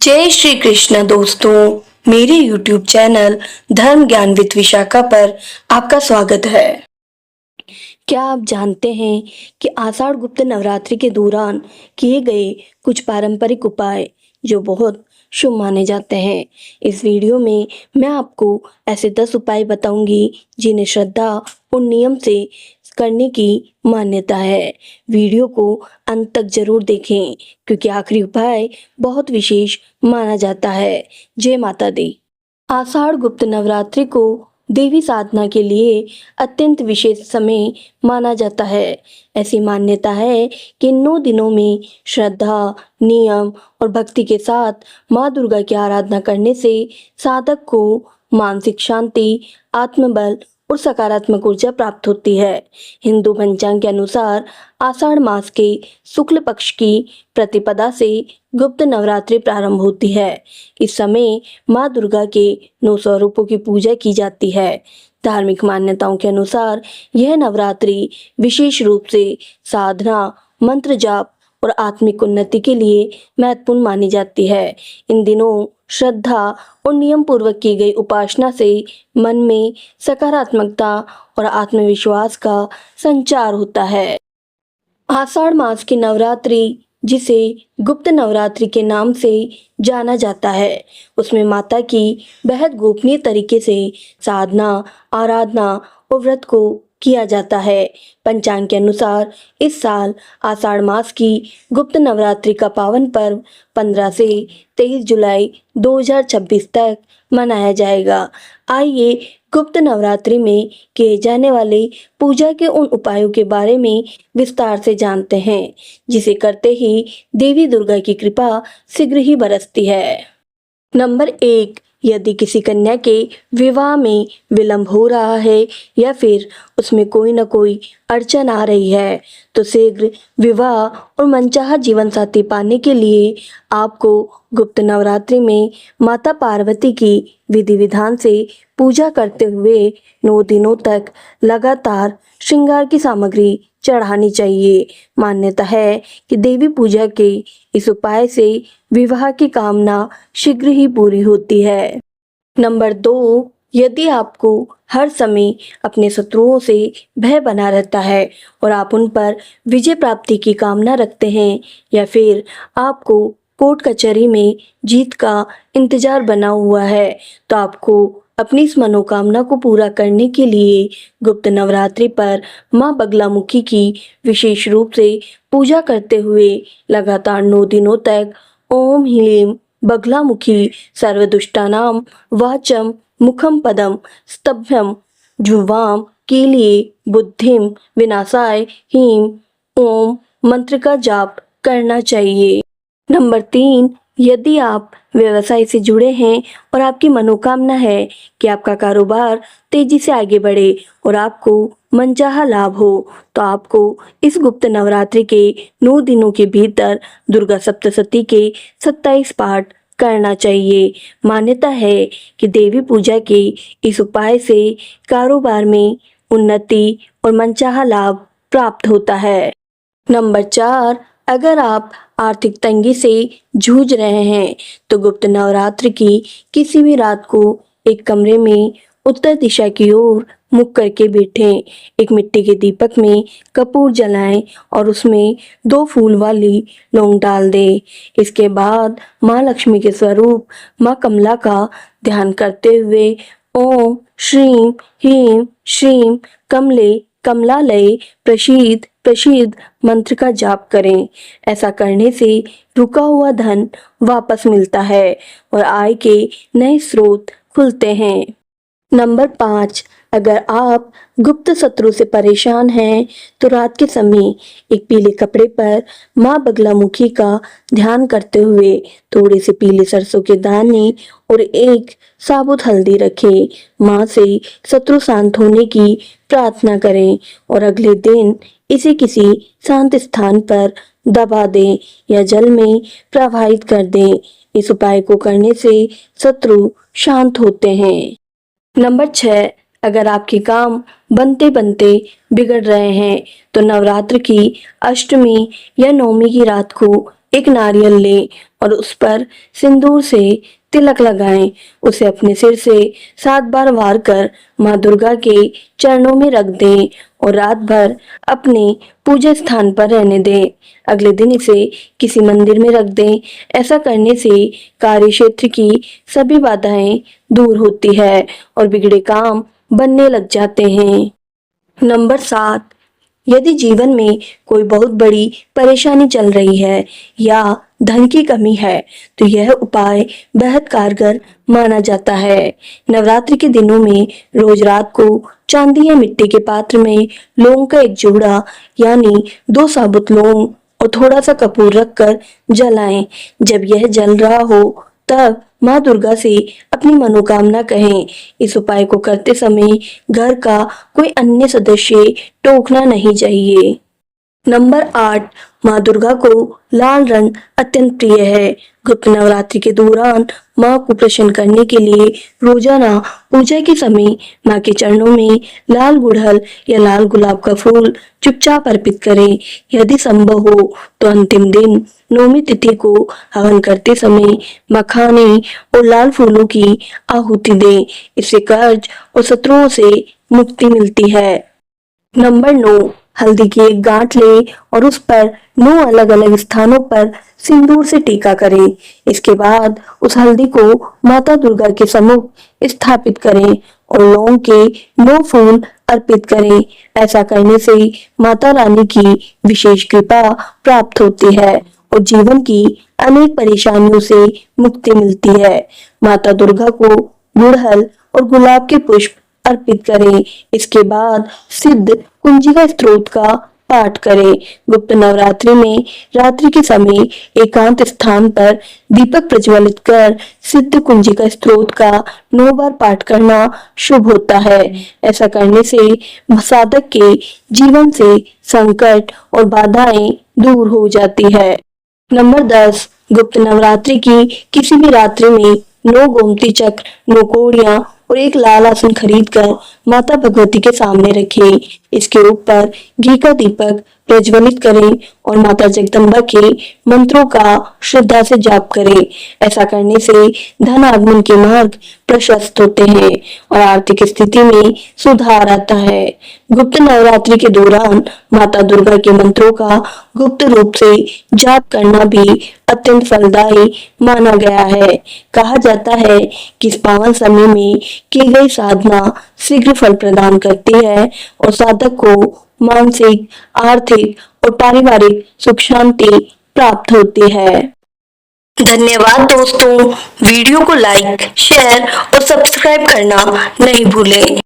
जय श्री कृष्ण दोस्तों, मेरे YouTube चैनल धर्म ज्ञान विद विशाखा पर आपका स्वागत है। क्या आप जानते हैं कि आषाढ़ गुप्त नवरात्रि के दौरान किए गए कुछ पारंपरिक उपाय जो बहुत शुभ माने जाते हैं। इस वीडियो में मैं आपको ऐसे 10 उपाय बताऊंगी जिन्हें श्रद्धा और नियम से करने की मान्यता है। वीडियो को अंत तक जरूर देखें क्योंकि आखिरी उपाय बहुत विशेष माना जाता है। जय माता दी। आषाढ़ गुप्त नवरात्रि को देवी साधना के लिए अत्यंत विशेष समय माना जाता है। ऐसी मान्यता है कि 9 दिनों में श्रद्धा, नियम और भक्ति के साथ माँ दुर्गा की आराधना करने से साधक को मानसिक शांति, आत्मबल और सकारात्मक ऊर्जा प्राप्त होती है। हिंदू पंचांग के अनुसार आषाढ़ मास के शुक्ल पक्ष की प्रतिपदा से गुप्त नवरात्रि प्रारंभ होती है। इस समय माँ दुर्गा के 9 स्वरूपों की पूजा की जाती है। धार्मिक मान्यताओं के अनुसार यह नवरात्रि विशेष रूप से साधना, मंत्र जाप और आत्मिक उन्नति के लिए महत्वपूर्ण मानी जाती है। इन दिनों श्रद्धा और नियम पूर्वक की गई उपासना से मन में सकारात्मकता और आत्मविश्वास का संचार होता है। आषाढ़ मास की नवरात्रि, जिसे गुप्त नवरात्रि के नाम से जाना जाता है, उसमें माता की बेहद गोपनीय तरीके से साधना, आराधना और व्रत को किया जाता है। पंचांग के अनुसार इस साल आषाढ़ मास की गुप्त नवरात्रि का पावन पर्व 15 से 23 जुलाई 2026 तक मनाया जाएगा। आइए गुप्त नवरात्रि में किए जाने वाले पूजा के उन उपायों के बारे में विस्तार से जानते हैं, जिसे करते ही देवी दुर्गा की कृपा शीघ्र ही बरसती है। नंबर 1, यदि किसी कन्या के विवाह में विलंब हो रहा है या फिर उसमें कोई न कोई अड़चन आ रही है, तो शीघ्र विवाह और मनचाहा जीवन साथी पाने के लिए आपको गुप्त नवरात्रि में माता पार्वती की विधि विधान से पूजा करते हुए 9 दिनों तक लगातार श्रृंगार की सामग्री चढ़ानी चाहिए। मान्यता है कि देवी पूजा के इस उपाय से विवाह की कामना शीघ्र ही पूरी होती है। नंबर 2, यदि आपको हर समय अपने शत्रुओं से भय बना रहता है और आप उन पर विजय प्राप्ति की कामना रखते हैं या फिर आपको कोर्ट कचहरी में जीत का इंतजार बना हुआ है, तो आपको अपनी इस मनोकामना को पूरा करने के लिए गुप्त नवरात्रि पर माँ बगलामुखी की विशेष रूप से पूजा करते हुए लगातार 9 दिनों तक ओम ह्लीं बगलामुखी सर्वदुष्टानां वाचम मुखम पदम स्तभ्यम जुह्वाम के लिए बुद्धिम विनाशाय ह्रीं ओम मंत्र का जाप करना चाहिए। नंबर 3, यदि आप व्यवसाय से जुड़े हैं और आपकी मनोकामना है कि आपका कारोबार तेजी से आगे बढ़े और आपको मनचाहा लाभ हो, तो आपको इस गुप्त नवरात्रि के 9 दिनों के भीतर दुर्गा सप्तशती के 27 पाठ करना चाहिए। मान्यता है कि देवी पूजा के इस उपाय से कारोबार में उन्नति और मनचाहा लाभ प्राप्त होता है। नंबर 4, अगर आप आर्थिक तंगी से जूझ रहे हैं तो गुप्त नवरात्रि की किसी भी रात को एक कमरे में उत्तर दिशा की ओर मुख करके बैठें। एक मिट्टी के दीपक में कपूर जलाएं और उसमें 2 फूल वाली लौंग डाल दें। इसके बाद माँ लक्ष्मी के स्वरूप माँ कमला का ध्यान करते हुए ओम श्रीं ह्रीं श्रीं कमले कमलालये प्रसीद प्रसीद मंत्र का जाप करें। ऐसा करने से रुका हुआ धन वापस मिलता है और आय के नए स्रोत खुलते हैं। नंबर 5, अगर आप गुप्त शत्रु से परेशान हैं तो रात के समय एक पीले कपड़े पर माँ बगलामुखी का ध्यान करते हुए थोड़े से पीले सरसों के दाने और एक साबुत हल्दी रखें। माँ से शत्रु शांत होने की प्रार्थना करें और अगले दिन इसे किसी शांत स्थान पर दबा दें या जल में प्रवाहित कर दें। इस उपाय को करने से शत्रु शांत होते हैं। नंबर 6, अगर आपके काम बनते बनते बिगड़ रहे हैं तो नवरात्र की अष्टमी या नवमी की रात को एक नारियल लें और उस पर सिंदूर से तिलक लगाएं। उसे अपने सिर से 7 बार वार कर माँ दुर्गा के चरणों में रख दें और रात भर अपने पूजा स्थान पर रहने दें। अगले दिन इसे किसी मंदिर में रख दें। ऐसा करने से कार्य क्षेत्र की सभी बाधाएं दूर होती है और बिगड़े काम बनने लग जाते हैं। नंबर 7, यदि जीवन में कोई बहुत बड़ी परेशानी चल रही है या धन की कमी है तो यह उपाय बेहद कारगर माना जाता है। नवरात्रि के दिनों में रोज रात को चांदी या मिट्टी के पात्र में लौंग का एक जोड़ा यानी 2 साबुत लौंग और थोड़ा सा कपूर रखकर जलाएं। जब यह जल रहा हो तब माँ दुर्गा से अपनी मनोकामना कहें। इस उपाय को करते समय घर का कोई अन्य सदस्य टोकना नहीं चाहिए। नंबर 8, माँ दुर्गा को लाल रंग अत्यंत प्रिय है। गुप्त नवरात्रि के दौरान माँ को प्रसन्न करने के लिए रोजाना पूजा के समय माँ के चरणों में लाल गुड़हल या लाल गुलाब का फूल चुपचाप अर्पित करें। यदि संभव हो तो अंतिम दिन नौमी तिथि को हवन करते समय मखाने और लाल फूलों की आहुति दें। इससे कर्ज और शत्रुओं से मुक्ति मिलती है। नंबर 9, हल्दी की एक गांठ लें और उस पर 9 अलग अलग स्थानों पर सिंदूर से टीका करें। इसके बाद उस हल्दी को माता दुर्गा के सम्मुख स्थापित करें और लौंग के 9 फूल अर्पित करें। ऐसा करने से माता रानी की विशेष कृपा प्राप्त होती है और जीवन की अनेक परेशानियों से मुक्ति मिलती है। माता दुर्गा को गुड़हल और गुलाब के पुष्प अर्पित करें। इसके बाद सिद्ध कुंजिका स्तोत्र का पाठ करें। गुप्त नवरात्रि में रात्रि के समय एकांत स्थान पर दीपक प्रज्वलित कर सिद्ध कुंजिका स्तोत्र का 9 बार पाठ करना शुभ होता है। ऐसा करने से साधक के जीवन से संकट और बाधाएं दूर हो जाती है। नंबर 10, गुप्त नवरात्रि की किसी भी रात्रि में 9 गोमती चक्र, 9 कौड़ियां और एक लाल आसन खरीद कर माता भगवती के सामने रखें। इसके ऊपर घी का दीपक प्रज्वलित करें और माता जगदम्बा के मंत्रों का श्रद्धा से जाप करें। ऐसा करने से धन आगमन के मार्ग प्रशस्त होते हैं और आर्थिक स्थिति में सुधार आता है। गुप्त नवरात्रि के दौरान माता दुर्गा के मंत्रों का गुप्त रूप से जाप करना भी अत्यंत फलदायी माना गया है। कहा जाता है कि इस पावन समय में की गई साधना शीघ्र फल प्रदान करती है और साधक को मानसिक, आर्थिक और पारिवारिक सुख शांति प्राप्त होती है। धन्यवाद दोस्तों, वीडियो को लाइक, शेयर और सब्सक्राइब करना नहीं भूलें।